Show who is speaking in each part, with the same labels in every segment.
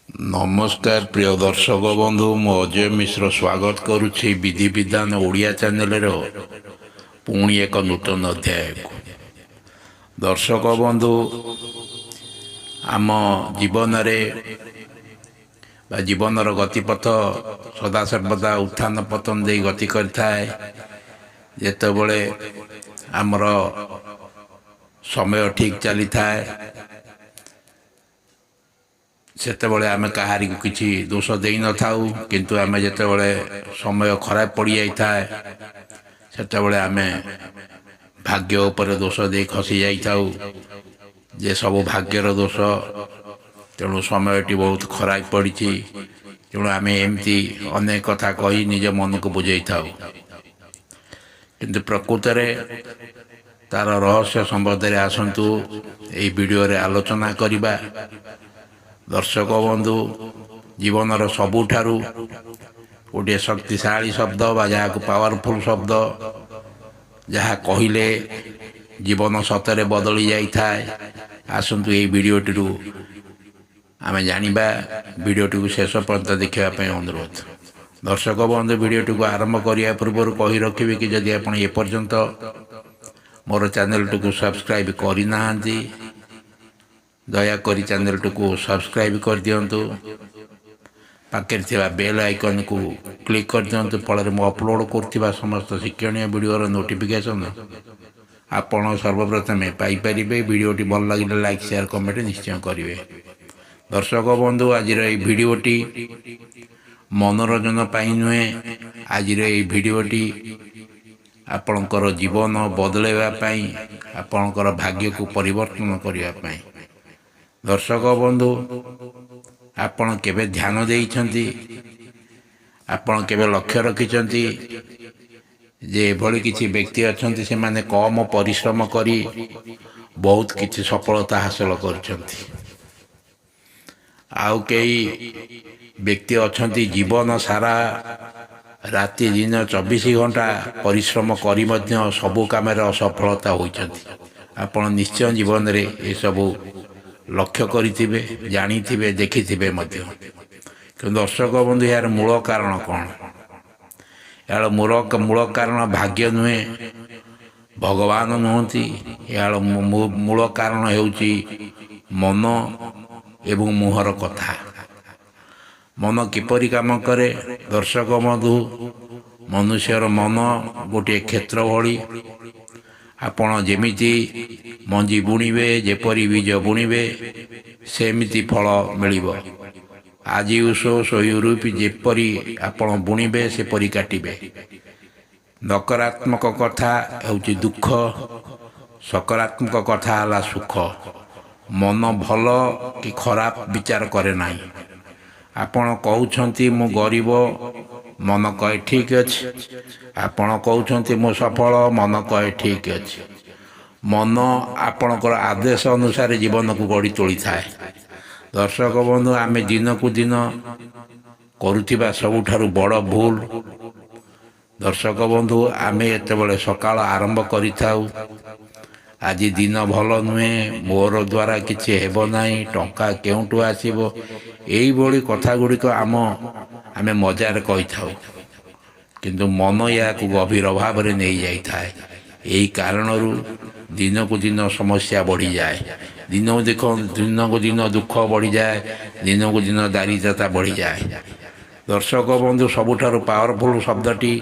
Speaker 1: ନମସ୍କାର ପ୍ରିୟ ଦର୍ଶକ ବନ୍ଧୁ, ମୁଁ ଅଜୟ ମିଶ୍ର ସ୍ୱାଗତ କରୁଛି ବିଧିବିଧାନ ଓଡ଼ିଆ ଚ୍ୟାନେଲର ପୁଣି ଏକ ନୂତନ ଅଧ୍ୟାୟକୁ। ଦର୍ଶକ ବନ୍ଧୁ, ଆମ ଜୀବନରେ ବା ଜୀବନର ଗତିପଥ ସଦାସର୍ବଦା ଉତ୍ଥାନ ପତନ ଦେଇ ଗତି କରିଥାଏ। ଯେତେବେଳେ ଆମର ସମୟ ଠିକ୍ ଚାଲିଥାଏ ସେତେବେଳେ ଆମେ କାହାରିକୁ କିଛି ଦୋଷ ଦେଇନଥାଉ, କିନ୍ତୁ ଆମେ ଯେତେବେଳେ ସମୟ ଖରାପ ପଡ଼ିଯାଇଥାଏ ସେତେବେଳେ ଆମେ ଭାଗ୍ୟ ଉପରେ ଦୋଷ ଦେଇ ଖସି ଯାଇଥାଉ ଯେ ସବୁ ଭାଗ୍ୟର ଦୋଷ, ତେଣୁ ସମୟଟି ବହୁତ ଖରାପ ପଡ଼ିଛି। ତେଣୁ ଆମେ ଏମିତି ଅନେକ କଥା କହି ନିଜ ମନକୁ ବୁଝେଇଥାଉ, କିନ୍ତୁ ପ୍ରକୃତରେ ତା'ର ରହସ୍ୟ ସମ୍ବନ୍ଧରେ ଆସନ୍ତୁ ଏହି ଭିଡ଼ିଓରେ ଆଲୋଚନା କରିବା। ଦର୍ଶକ ବନ୍ଧୁ, ଜୀବନର ସବୁଠାରୁ ଗୋଟିଏ ଶକ୍ତିଶାଳୀ ଶବ୍ଦ ବା ଯାହାକୁ ପାୱାରଫୁଲ୍ ଶବ୍ଦ, ଯାହା କହିଲେ ଜୀବନ ସତରେ ବଦଳି ଯାଇଥାଏ, ଆସନ୍ତୁ ଏହି ଭିଡ଼ିଓଟିରୁ ଆମେ ଜାଣିବା। ଭିଡ଼ିଓଟିକୁ ଶେଷ ପର୍ଯ୍ୟନ୍ତ ଦେଖିବା ପାଇଁ ଅନୁରୋଧ। ଦର୍ଶକ ବନ୍ଧୁ, ଭିଡ଼ିଓଟିକୁ ଆରମ୍ଭ କରିବା ପୂର୍ବରୁ କହି ରଖିବି କି ଯଦି ଆପଣ ଏପର୍ଯ୍ୟନ୍ତ ମୋର ଚ୍ୟାନେଲଟିକୁ ସବସ୍କ୍ରାଇବ୍ କରିନାହାନ୍ତି, ଦୟାକରି ଚ୍ୟାନେଲଟିକୁ ସବସ୍କ୍ରାଇବ୍ କରିଦିଅନ୍ତୁ। ପାଖରେ ଥିବା ବେଲ୍ ଆଇକନ୍କୁ କ୍ଲିକ୍ କରିଦିଅନ୍ତୁ, ଫଳରେ ମୁଁ ଅପଲୋଡ଼ କରୁଥିବା ସମସ୍ତ ଶିକ୍ଷଣୀୟ ଭିଡ଼ିଓର ନୋଟିଫିକେସନ୍ ଆପଣ ସର୍ବପ୍ରଥମେ ପାଇପାରିବେ। ଭିଡ଼ିଓଟି ଭଲ ଲାଗିଲେ ଲାଇକ୍, ସେୟାର, କମେଣ୍ଟ ନିଶ୍ଚୟ କରିବେ। ଦର୍ଶକ ବନ୍ଧୁ, ଆଜିର ଏହି ଭିଡ଼ିଓଟି ମନୋରଞ୍ଜନ ପାଇଁ ନୁହେଁ, ଆଜିର ଏହି ଭିଡ଼ିଓଟି ଆପଣଙ୍କର ଜୀବନ ବଦଳାଇବା ପାଇଁ, ଆପଣଙ୍କର ଭାଗ୍ୟକୁ ପରିବର୍ତ୍ତନ କରିବା ପାଇଁ। ଦର୍ଶକ ବନ୍ଧୁ, ଆପଣ କେବେ ଧ୍ୟାନ ଦେଇଛନ୍ତି, ଆପଣ କେବେ ଲକ୍ଷ୍ୟ ରଖିଛନ୍ତି ଯେ ଏଭଳି କିଛି ବ୍ୟକ୍ତି ଅଛନ୍ତି ସେମାନେ କମ୍ ପରିଶ୍ରମ କରି ବହୁତ କିଛି ସଫଳତା ହାସଲ କରିଛନ୍ତି। ଆଉ କେହି ବ୍ୟକ୍ତି ଅଛନ୍ତି ଜୀବନ ସାରା ରାତି ଦିନ 24 ଘଣ୍ଟା ପରିଶ୍ରମ କରି ମଧ୍ୟ ସବୁ କାମରେ ଅସଫଳତା ହୋଇଛନ୍ତି। ଆପଣ ନିଶ୍ଚୟ ଜୀବନରେ ଏସବୁ ଲକ୍ଷ୍ୟ କରିଥିବେ, ଜାଣିଥିବେ, ଦେଖିଥିବେ ମଧ୍ୟ। କିନ୍ତୁ ଦର୍ଶକ ବନ୍ଧୁ, ଏହାର ମୂଳ କାରଣ କ'ଣ? ଏହାର ମୂଳ କାରଣ ଭାଗ୍ୟ ନୁହେଁ, ଭଗବାନ ନୁହନ୍ତି। ଏହାର ମୂଳ କାରଣ ହେଉଛି ମନ ଏବଂ ମୁହଁର କଥା। ମନ କିପରି କାମ କରେ? ଦର୍ଶକ ବନ୍ଧୁ, ମନୁଷ୍ୟର ମନ ଗୋଟିଏ କ୍ଷେତ୍ର ଭଳି। ଆପଣ ଯେମିତି ମଞ୍ଜି ବୁଣିବେ, ଯେପରି ବୀଜ ବୁଣିବେ, ସେମିତି ଫଳ ମିଳିବ। ଆଜି ଉଷ ସହି ରୂପୀ, ଯେପରି ଆପଣ ବୁଣିବେ ସେପରି କାଟିବେ। ନକାରାତ୍ମକ କଥା ହେଉଛି ଦୁଃଖ, ସକାରାତ୍ମକ କଥା ହେଲା ସୁଖ। ମନ ଭଲ କି ଖରାପ ବିଚାର କରେ ନାହିଁ। ଆପଣ କହୁଛନ୍ତି ମୁଁ ଗରିବ, ମନ କହେ ଠିକ୍ ଅଛି। ଆପଣ କହୁଛନ୍ତି ମୁଁ ସଫଳ, ମନ କହେ ଠିକ୍ ଅଛି। ମନ ଆପଣଙ୍କର ଆଦେଶ ଅନୁସାରେ ଜୀବନକୁ ଗଢ଼ି ତୋଳିଥାଏ। ଦର୍ଶକ ବନ୍ଧୁ, ଆମେ ଦିନକୁ ଦିନ କରୁଥିବା ସବୁଠାରୁ ବଡ଼ ଭୁଲ, ଦର୍ଶକ ବନ୍ଧୁ, ଆମେ ଯେତେବେଳେ ସକାଳ ଆରମ୍ଭ କରିଥାଉ, ଆଜି ଦିନ ଭଲ ନୁହେଁ, ମୋର ଦ୍ୱାରା କିଛି ହେବ ନାହିଁ, ଟଙ୍କା କେଉଁଠୁ ଆସିବ, ଏଇଭଳି କଥା ଗୁଡ଼ିକ ଆମେ ମଜାରେ କହିଥାଉ, କିନ୍ତୁ ମନ ଏହାକୁ ଗଭୀର ଭାବରେ ନେଇଯାଇଥାଏ। ଏହି କାରଣରୁ ଦିନକୁ ଦିନ ସମସ୍ୟା ବଢ଼ିଯାଏ। ଦିନକୁ ଦିନ ଦୁଃଖ ବଢ଼ିଯାଏ, ଦିନକୁ ଦିନ ଦାରିଦ୍ର୍ୟତା ବଢ଼ିଯାଏ। ଦର୍ଶକ ବନ୍ଧୁ, ସବୁଠାରୁ ପାୱାରଫୁଲ୍ ଶବ୍ଦଟି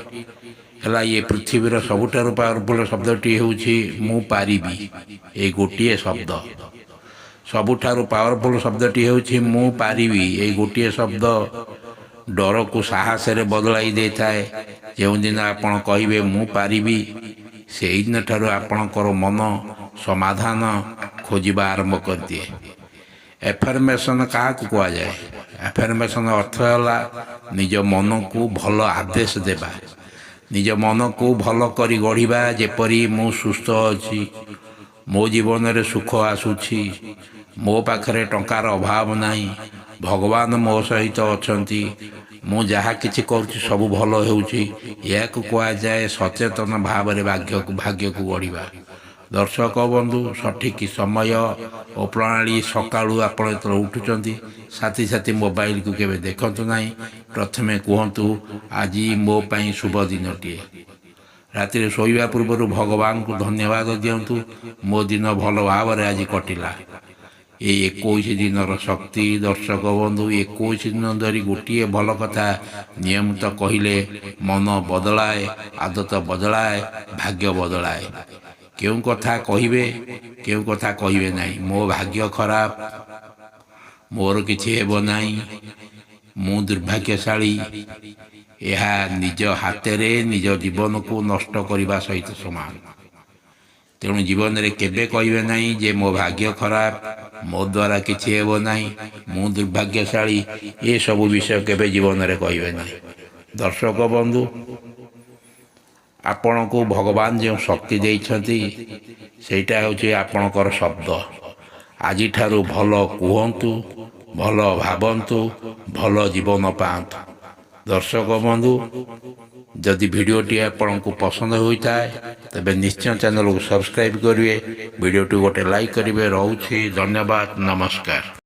Speaker 1: ହେଲା, ଏ ପୃଥିବୀର ସବୁଠାରୁ ପାୱାରଫୁଲ୍ ଶବ୍ଦଟି ହେଉଛି ମୁଁ ପାରିବି। ଏଇ ଗୋଟିଏ ଶବ୍ଦ। ସବୁଠାରୁ ପାୱାରଫୁଲ୍ ଶବ୍ଦଟି ହେଉଛି ମୁଁ ପାରିବି। ଏଇ ଗୋଟିଏ ଶବ୍ଦ ଡରକୁ ସାହସରେ ବଦଳାଇ ଦେଇଥାଏ। ଯେଉଁଦିନ ଆପଣ କହିବେ ମୁଁ ପାରିବି, ସେଇଦିନ ଠାରୁ ଆପଣଙ୍କର ମନ ସମାଧାନ ଖୋଜିବା ଆରମ୍ଭ କରିଦିଏ। ଏଫର୍ମେସନ୍ କାହାକୁ କୁହାଯାଏ? ଏଫର୍ମେସନ୍ ଅର୍ଥ ହେଲା ନିଜ ମନକୁ ଭଲ ଆଦେଶ ଦେବା, ନିଜ ମନକୁ ଭଲ କରି ଗଢ଼ିବା। ଯେପରି ମୁଁ ସୁସ୍ଥ ଅଛି, ମୋ ଜୀବନରେ ସୁଖ ଆସୁଛି, ମୋ ପାଖରେ ଟଙ୍କାର ଅଭାବ ନାହିଁ, ଭଗବାନ ମୋ ସହିତ ଅଛନ୍ତି, ମୁଁ ଯାହା କିଛି କରୁଛି ସବୁ ଭଲ ହେଉଛି। ଏହାକୁ କୁହାଯାଏ ସଚେତନ ଭାବରେ ଭାଗ୍ୟକୁ ଗଢ଼ିବା। ଦର୍ଶକ ବନ୍ଧୁ ସଠିକ୍ ସମୟ ଓ ପ୍ରଣାଳୀ ସକାଳୁ ଆପଣ ଯେତେବେଳେ ଉଠୁଛନ୍ତି ସାଥି ସାଥି ମୋବାଇଲକୁ କେବେ ଦେଖନ୍ତୁ ନାହିଁ। ପ୍ରଥମେ କୁହନ୍ତୁ ଆଜି ମୋ ପାଇଁ ଶୁଭ ଦିନଟିଏ। ରାତିରେ ଶୋଇବା ପୂର୍ବରୁ ଭଗବାନଙ୍କୁ ଧନ୍ୟବାଦ ଦିଅନ୍ତୁ, ମୋ ଦିନ ଭଲ ଭାବରେ ଆଜି କଟିଲା। ଏଇ 21 ଦିନର ଶକ୍ତି। ଦର୍ଶକ ବନ୍ଧୁ 21 ଦିନ ଧରି ଗୋଟିଏ ଭଲ କଥା ନିୟମିତ କହିଲେ ମନ ବଦଳାଏ, ଆଦତ ବଦଳାଏ, ଭାଗ୍ୟ ବଦଳାଏ। କେଉଁ କଥା କହିବେ, କେଉଁ କଥା କହିବେ ନାହିଁ। ମୋ ଭାଗ୍ୟ ଖରାପ, ମୋର କିଛି ହେବ ନାହିଁ, ମୁଁ ଦୁର୍ଭାଗ୍ୟଶାଳୀ, ଏହା ନିଜ ହାତରେ ନିଜ ଜୀବନକୁ ନଷ୍ଟ କରିବା ସହିତ ସମାନ। ତେଣୁ ଜୀବନରେ କେବେ କହିବେ ନାହିଁ ଯେ ମୋ ଭାଗ୍ୟ ଖରାପ, ମୋ ଦ୍ୱାରା କିଛି ହେବ ନାହିଁ, ମୁଁ ଦୁର୍ଭାଗ୍ୟଶାଳୀ। ଏସବୁ ବିଷୟ କେବେ ଜୀବନରେ କହିବେ ନାହିଁ। ଦର୍ଶକ ବନ୍ଧୁ, ଆପଣଙ୍କୁ ଭଗବାନ ଯେଉଁ ଶକ୍ତି ଦେଇଛନ୍ତି ସେଇଟା ହେଉଛି ଆପଣଙ୍କର ଶବ୍ଦ। ଆଜିଠାରୁ ଭଲ କୁହନ୍ତୁ, ଭଲ ଭାବନ୍ତୁ, ଭଲ ଜୀବନ ପାଆନ୍ତୁ। ଦର୍ଶକ ବନ୍ଧୁ, ଯଦି ଭିଡ଼ିଓଟି ଆପଣଙ୍କୁ ପସନ୍ଦ ହୋଇଥାଏ ତେବେ ନିଶ୍ଚୟ ଚ୍ୟାନେଲକୁ ସବସ୍କ୍ରାଇବ୍ କରିବେ, ଭିଡ଼ିଓଟି ଗୋଟେ ଲାଇକ୍ କରିବେ। ରହୁଛି, ଧନ୍ୟବାଦ, ନମସ୍କାର।